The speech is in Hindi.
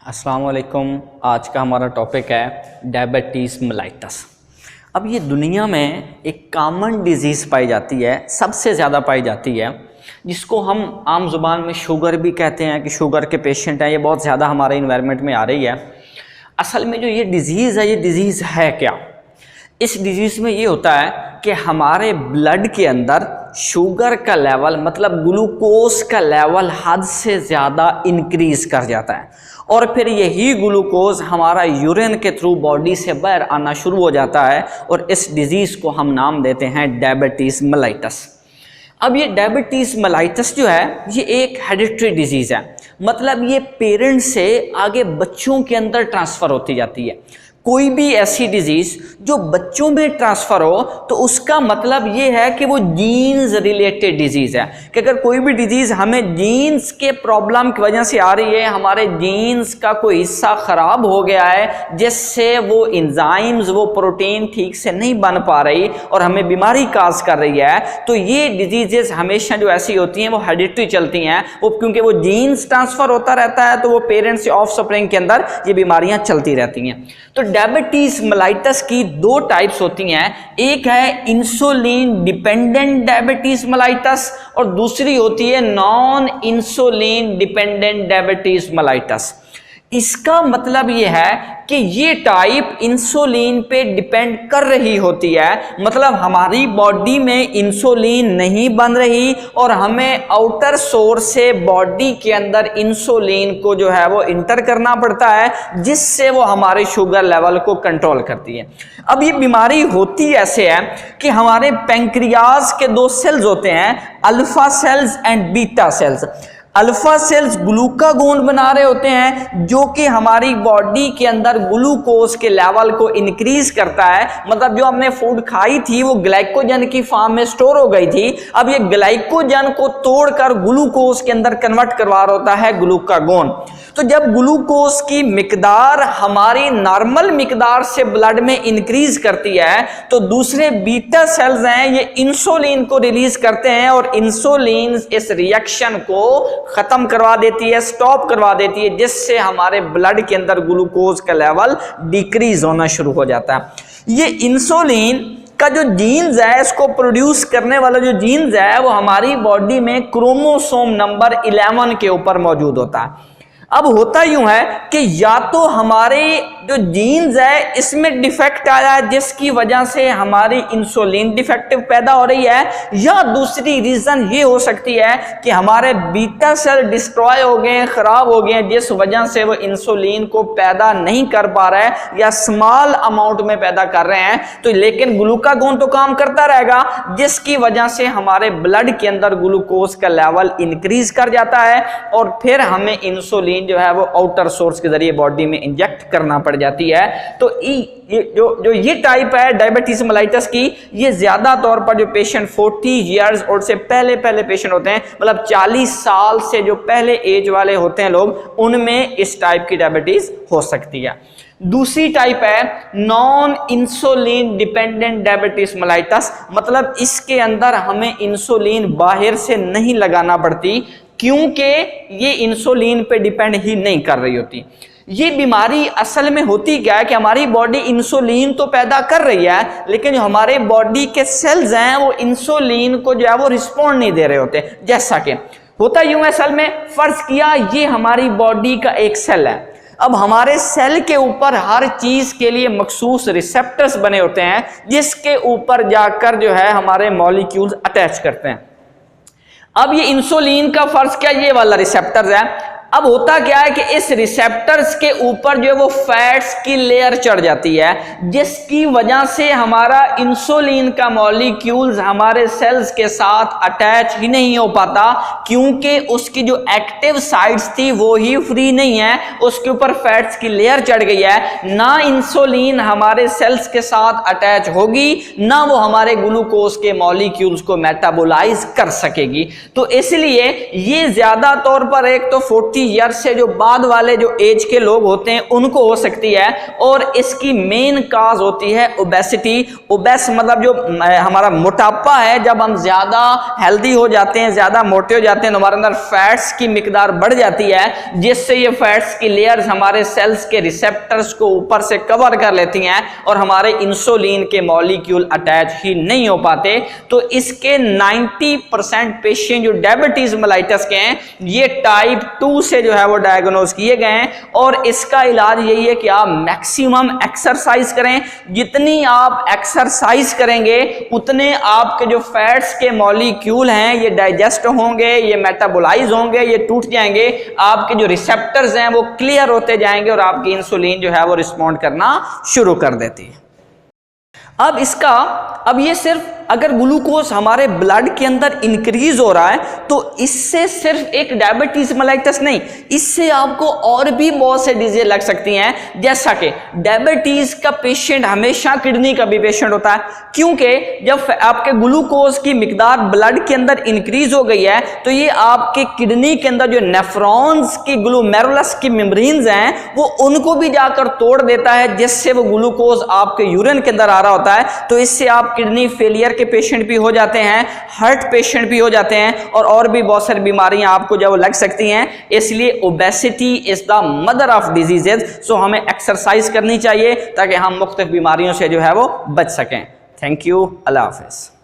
अस्सलाम वालेकुम। आज का हमारा टॉपिक है डायबिटीज़ मेलाइटस। अब ये दुनिया में एक कॉमन डिजीज़ पाई जाती है, सबसे ज़्यादा पाई जाती है, जिसको हम आम ज़ुबान में शुगर भी कहते हैं कि शुगर के पेशेंट हैं। ये बहुत ज़्यादा हमारे इन्वायरमेंट में आ रही है। असल में जो ये डिज़ीज़ है, ये डिज़ीज़ है क्या? इस डिज़ीज़ में ये होता है कि हमारे ब्लड के अंदर शुगर का लेवल मतलब ग्लूकोज का लेवल हद से ज़्यादा इंक्रीज कर जाता है और फिर यही ग्लूकोज हमारा यूरिन के थ्रू बॉडी से बाहर आना शुरू हो जाता है और इस डिज़ीज़ को हम नाम देते हैं डायबिटीज़ मेलाइटस। अब ये डायबिटीज़ मेलाइटस जो है ये एक हेरिडिटरी डिजीज़ है, मतलब ये पेरेंट्स से आगे बच्चों के अंदर ट्रांसफ़र होती जाती है। कोई भी ऐसी डिजीज़ जो बच्चों में ट्रांसफ़र हो तो उसका मतलब ये है कि वो जीन्स रिलेटेड डिजीज़ है, कि अगर कोई भी डिजीज़ हमें जीन्स के प्रॉब्लम की वजह से आ रही है, हमारे जीन्स का कोई हिस्सा ख़राब हो गया है जिससे वो एंजाइम्स वो प्रोटीन ठीक से नहीं बन पा रही और हमें बीमारी काज कर रही है, तो ये डिजीज़ हमेशा जो ऐसी होती हैं वो हेरिडिटरी चलती हैं। वो क्योंकि वो जीन्स ट्रांसफ़र होता रहता है तो वो पेरेंट्स से ऑफ स्प्रिंग के अंदर ये बीमारियाँ चलती रहती हैं। तो डायबिटीज मेलाइटस की दो टाइप्स होती हैं, एक है इंसुलिन डिपेंडेंट डायबिटीज मेलाइटस और दूसरी होती है non insulin dependent diabetes mellitus. इसका मतलब ये है कि ये टाइप इंसुलिन पे डिपेंड कर रही होती है, मतलब हमारी बॉडी में इंसुलिन नहीं बन रही और हमें आउटर सोर्स से बॉडी के अंदर इंसुलिन को जो है वो इंटर करना पड़ता है जिससे वो हमारे शुगर लेवल को कंट्रोल करती है। अब ये बीमारी होती ऐसे है कि हमारे पैंक्रियाज के दो सेल्स होते हैं, alpha cells and beta cells. Alpha cells glucagon बना रहे होते हैं जो कि हमारी बॉडी के अंदर ग्लूकोज के लेवल को इंक्रीज करता है, मतलब जो हमने फूड खाई थी वो ग्लाइकोजन की फॉर्म में स्टोर हो गई थी, अब ये ग्लाइकोजन को तोड़कर ग्लूकोज के अंदर कन्वर्ट करवा रहा होता है ग्लूकागोन। तो जब ग्लूकोज की मिकदार हमारी नॉर्मल मिकदार से ब्लड में इंक्रीज करती है तो दूसरे बीटा सेल्स हैं ये इंसुलिन को रिलीज करते हैं और इंसुलिन इस रिएक्शन को खत्म करवा देती है, स्टॉप करवा देती है, जिससे हमारे ब्लड के अंदर ग्लूकोज का लेवल डिक्रीज होना शुरू हो जाता है। ये इंसुलिन का जो जीन्स है इसको प्रोड्यूस करने वाला जो जीन्स है वो हमारी बॉडी में क्रोमोसोम नंबर 11 के ऊपर मौजूद होता है। अब होता यूं है कि या तो हमारे जो जीन्स है इसमें डिफेक्ट आया है जिसकी वजह से हमारी इंसुलिन डिफेक्टिव पैदा हो रही है, या दूसरी रीजन ये हो सकती है कि हमारे बीटा सेल डिस्ट्रॉय हो गए, खराब हो गए, जिस वजह से वो इंसुलिन को पैदा नहीं कर पा रहा है या स्मॉल अमाउंट में पैदा कर रहे हैं, तो लेकिन ग्लूकागोन तो काम करता रहेगा जिसकी वजह से हमारे ब्लड के अंदर ग्लूकोज का लेवल इंक्रीज कर जाता है और फिर हमें इंसुलिन जो है वो आउटर सोर्स के जरिए बॉडी में इंजेक्ट करना पड़ जाती है। तो ये टाइप है डायबिटीज मेलाइटस की, ये ज्यादा तौर पर जो पेशेंट 40 इयर्स और से पहले पेशेंट होते हैं, मतलब 40 साल से जो पहले एज वाले होते हैं लोग, उनमें इस टाइप की डायबिटीज हो सकती है। दूसरी टाइप है non insulin dependent diabetes mellitus, मतलब इसके अंदर हमें इंसुलिन बाहर से नहीं लगाना पड़ती क्योंकि ये इंसुलिन पे डिपेंड ही नहीं कर रही होती। ये बीमारी असल में होती क्या है कि हमारी बॉडी इंसुलिन तो पैदा कर रही है लेकिन जो हमारे बॉडी के सेल्स हैं वो इंसुलिन को जो है वो रिस्पॉन्ड नहीं दे रहे होते। जैसा कि होता यूं है, असल में फर्ज किया ये हमारी बॉडी का एक सेल है, अब हमारे सेल के ऊपर हर चीज के लिए मखसूस रिसेप्टर्स बने होते हैं जिसके ऊपर जाकर जो है हमारे मॉलिक्यूल्स अटैच करते हैं। अब ये इंसुलिन का फर्ज क्या ये वाला रिसेप्टर्स है, अब होता क्या है कि इस रिसेप्टर्स के ऊपर जो है वो फैट्स की लेयर चढ़ जाती है जिसकी वजह से हमारा इंसुलिन का मॉलिक्यूल्स हमारे सेल्स के साथ अटैच ही नहीं हो पाता क्योंकि उसकी जो एक्टिव साइट्स थी वो ही फ्री नहीं है, उसके ऊपर फैट्स की लेयर चढ़ गई है, ना इंसुलिन हमारे सेल्स के साथ अटैच होगी ना वो हमारे ग्लूकोज के मॉलिक्यूल्स को मेटाबोलाइज कर सकेगी। तो इसलिए ये ज्यादा तौर पर एक तो 40 40 ईयर से जो बाद वाले जो एज के लोग होते हैं उनको हो सकती है, और इसकी मेन काज होती है ओबेसिटी। ओबेस मतलब जो हमारा मोटापा है, जब हम ज़्यादा हेल्दी हो जाते हैं, ज़्यादा मोटे हो जाते हैं, तो हमारे अंदर फैट्स की मिकदार बढ़ जाती है, जिससे ये फैट्स की लेयर्स हमारे सेल्स के रिसेप्टर्स को ऊपर से कवर कर लेती हैं और हमारे इंसुलिन के मॉलिक्यूल अटैच ही नहीं हो पाते। तो इसके 90% पेशेंट जो डायबिटीज मेलाइटस के हैं, ये टाइप 2 से जो है वो डायग्नोज किए गए हैं, और इसका इलाज यही है कि आप मैक्सिमम एक्सरसाइज करें। जितनी आप एक्सरसाइज करेंगे उतने आपके जो फैट्स के मॉलिक्यूल हैं ये डाइजेस्ट होंगे, ये मेटाबोलाइज होंगे, ये टूट जाएंगे, आपके जो रिसेप्टर्स हैं वो क्लियर होते जाएंगे और आपकी इंसुलिन जो है वो रिस्पॉन्ड करना शुरू कर देती है। अब ये सिर्फ अगर ग्लूकोज हमारे ब्लड के अंदर इंक्रीज हो रहा है तो इससे सिर्फ एक डायबिटीज मेलाइटस नहीं, इससे आपको और भी बहुत से डिजीज लग सकती हैं। जैसा कि डायबिटीज का पेशेंट हमेशा किडनी का भी पेशेंट होता है, क्योंकि जब आपके ग्लूकोज की मिकदार ब्लड के अंदर इंक्रीज हो गई है तो ये आपके किडनी के अंदर जो नेफ्रॉन्स की ग्लोमेरुलस की मेम्ब्रेन्स हैं वो उनको भी जाकर तोड़ देता है, जिससे वो ग्लूकोज आपके यूरिन के अंदर आ रहा होता है। तो इससे आप किडनी फेलियर के पेशेंट भी हो जाते हैं, हार्ट पेशेंट भी हो जाते हैं, और भी बहुत सारी बीमारियां आपको जब लग सकती हैं। इसलिए obesity is the mother of diseases. So हमें एक्सरसाइज करनी चाहिए ताकि हम मुख्तलिफ बीमारियों से जो है वो बच सकें। Thank you, Allah Hafiz.